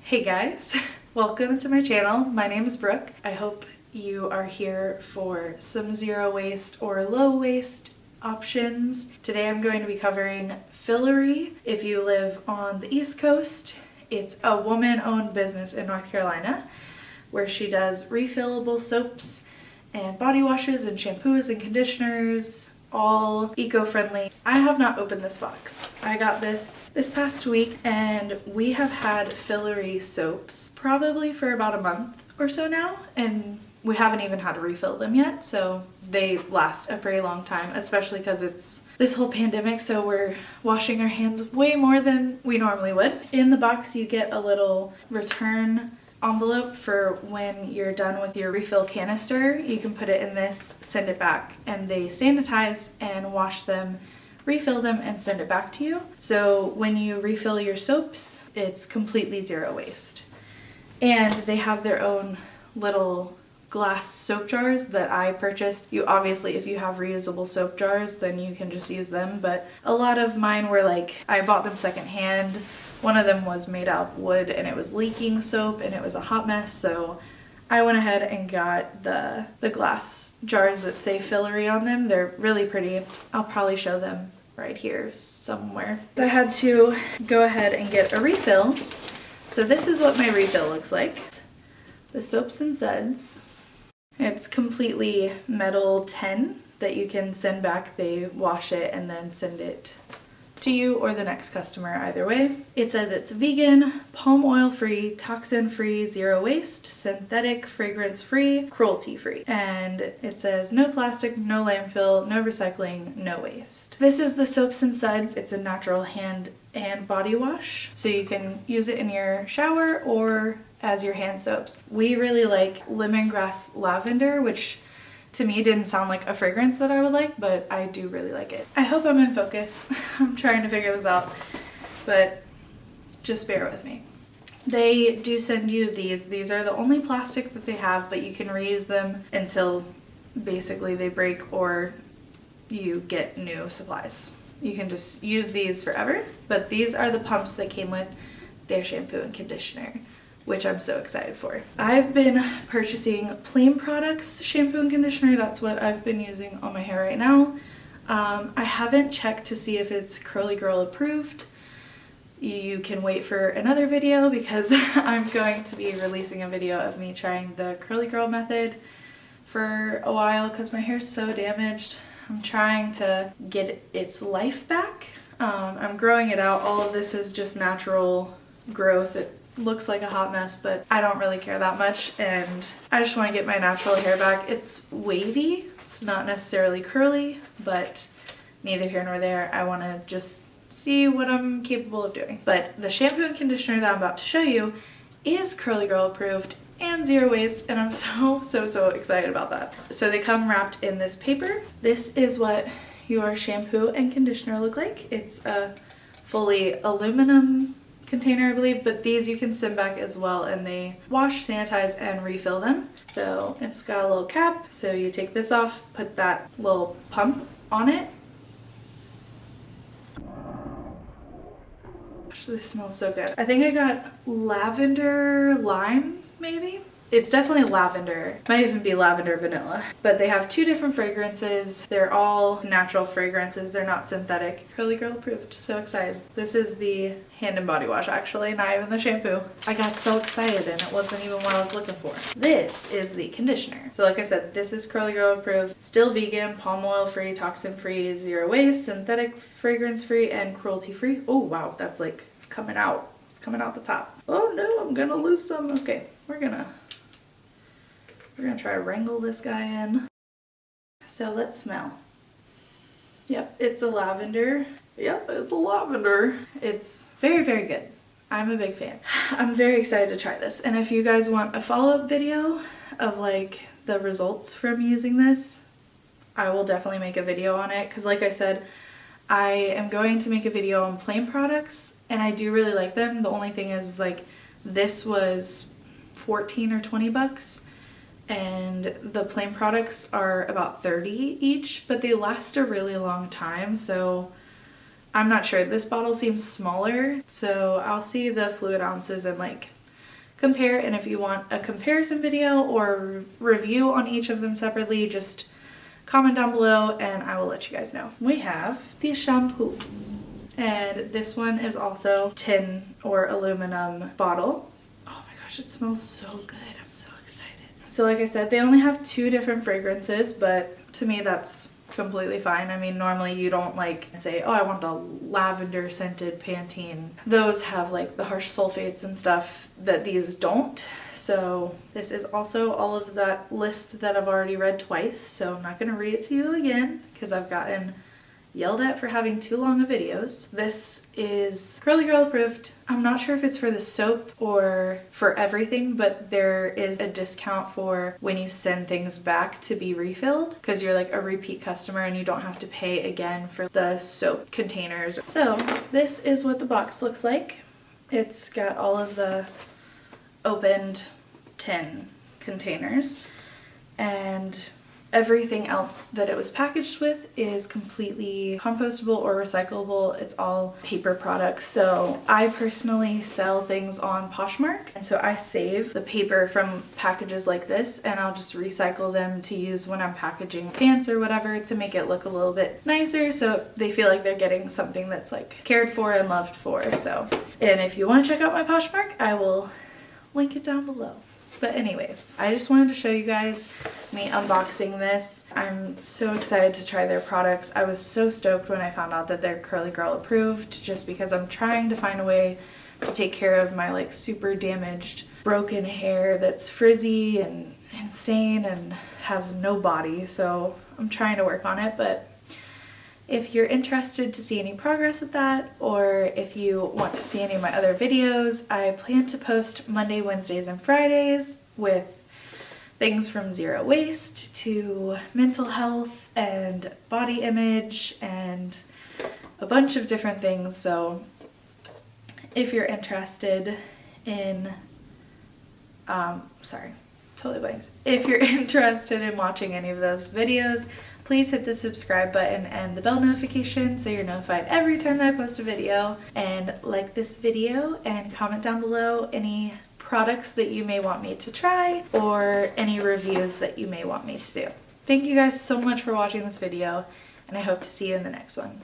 Hey guys, welcome to my channel. My name is Brooke. I hope you are here for some zero waste or low waste options. Today I'm going to be covering Fillaree. If you live on the East Coast, it's a woman-owned business in North Carolina where she does refillable soaps and body washes and shampoos and conditioners, all eco-friendly. I have not opened this box. I got this past week and we have had Fillaree soaps probably for about a month or so now, and we haven't even had to refill them yet, so they last a pretty long time, especially because it's this whole pandemic, so we're washing our hands way more than we normally would. In the box you get a little return envelope for when you're done with your refill canister. You can put it in this, send it back, and they sanitize and wash them, refill them, and send it back to you. So when you refill your soaps, it's completely zero waste. And they have their own little glass soap jars that I purchased. You obviously, if you have reusable soap jars, then you can just use them, but a lot of mine were like, I bought them secondhand. One of them was made out of wood and it was leaking soap and it was a hot mess, so I went ahead and got the glass jars that say Fillaree on them. They're really pretty. I'll probably show them right here somewhere. I had to go ahead and get a refill. So this is what my refill looks like. The soaps and suds. It's completely metal tin that you can send back. They wash it and then send it to you or the next customer, either way. It says it's vegan, palm oil free, toxin free, zero waste, synthetic, fragrance free, cruelty free. And it says no plastic, no landfill, no recycling, no waste. This is the soaps and suds. It's a natural hand and body wash, so you can use it in your shower or as your hand soaps. We really like lemongrass lavender, which to me didn't sound like a fragrance that I would like, but I do really like it. I hope I'm in focus. I'm trying to figure this out, but just bear with me. They do send you these. These are the only plastic that they have, but you can reuse them until basically they break or you get new supplies. You can just use these forever, but these are the pumps that came with their shampoo and conditioner, which I'm so excited for. I've been purchasing Plain Products shampoo and conditioner. That's what I've been using on my hair right now. I haven't checked to see if it's Curly Girl approved. You can wait for another video because I'm going to be releasing a video of me trying the Curly Girl method for a while because my hair's so damaged. I'm trying to get its life back. I'm growing it out. All of this is just natural growth. It looks like a hot mess, but I don't really care that much, and I just want to get my natural hair back. It's wavy. It's not necessarily curly, but neither here nor there. I want to just see what I'm capable of doing. But the shampoo and conditioner that I'm about to show you is Curly Girl approved and zero waste, and I'm so excited about that. So they come wrapped in this paper. This is what your shampoo and conditioner look like. It's a fully aluminum container, I believe, but these you can send back as well, and they wash, sanitize, and refill them. So it's got a little cap, so you take this off, put that little pump on it. Gosh, this smells so good. I think I got lavender lime, maybe? It's definitely lavender. Might even be lavender vanilla. But they have two different fragrances. They're all natural fragrances. They're not synthetic. Curly Girl approved. So excited. This is the hand and body wash, actually, not even the shampoo. I got so excited and it wasn't even what I was looking for. This is the conditioner. So like I said, this is Curly Girl approved. Still vegan, palm oil free, toxin free, zero waste, synthetic, fragrance free, and cruelty free. Oh wow, that's like, it's coming out. It's coming out the top. Oh no, I'm gonna lose some. Okay, we're gonna try to wrangle this guy in. So let's smell. Yep, it's a lavender. Yep, it's a lavender. It's very good. I'm a big fan. I'm very excited to try this. And if you guys want a follow-up video of like the results from using this, I will definitely make a video on it. Because like I said, I am going to make a video on Plain Products and I do really like them. The only thing is like this was 14 or 20 bucks. And the Plain Products are about 30 each, but they last a really long time, so I'm not sure. This bottle seems smaller, so I'll see the fluid ounces and like compare, and if you want a comparison video or review on each of them separately, just comment down below and I will let you guys know. We have the shampoo, and this one is also tin or aluminum bottle. Oh my gosh, it smells so good. I'm so excited. So like I said, they only have 2 different fragrances, but to me that's completely fine. I mean, normally you don't like say, oh, I want the lavender scented Pantene. Those have like the harsh sulfates and stuff that these don't. So this is also all of that list that I've already read twice, so I'm not going to read it to you again because I've gotten yelled at for having too long of videos. This is Curly Girl approved. I'm not sure if it's for the soap or for everything, but there is a discount for when you send things back to be refilled because you're like a repeat customer and you don't have to pay again for the soap containers. So this is what the box looks like. It's got all of the opened tin containers, and everything else that it was packaged with is completely compostable or recyclable. It's all paper products. So I personally sell things on Poshmark, and so I save the paper from packages like this and I'll just recycle them to use when I'm packaging pants or whatever to make it look a little bit nicer so they feel like they're getting something that's like cared for and loved for. So, and if you want to check out my Poshmark, I will link it down below. But anyways, I just wanted to show you guys me unboxing this. I'm so excited to try their products. I was so stoked when I found out that they're Curly Girl approved, just because I'm trying to find a way to take care of my like super damaged, broken hair that's frizzy and insane and has no body. So I'm trying to work on it, but if you're interested to see any progress with that, or if you want to see any of my other videos, I plan to post Monday, Wednesdays, and Fridays with things from zero waste to mental health and body image and a bunch of different things. So if you're interested in, sorry, totally blanked. If you're interested in watching any of those videos, please hit the subscribe button and the bell notification so you're notified every time that I post a video. And like this video and comment down below any products that you may want me to try or any reviews that you may want me to do. Thank you guys so much for watching this video, and I hope to see you in the next one.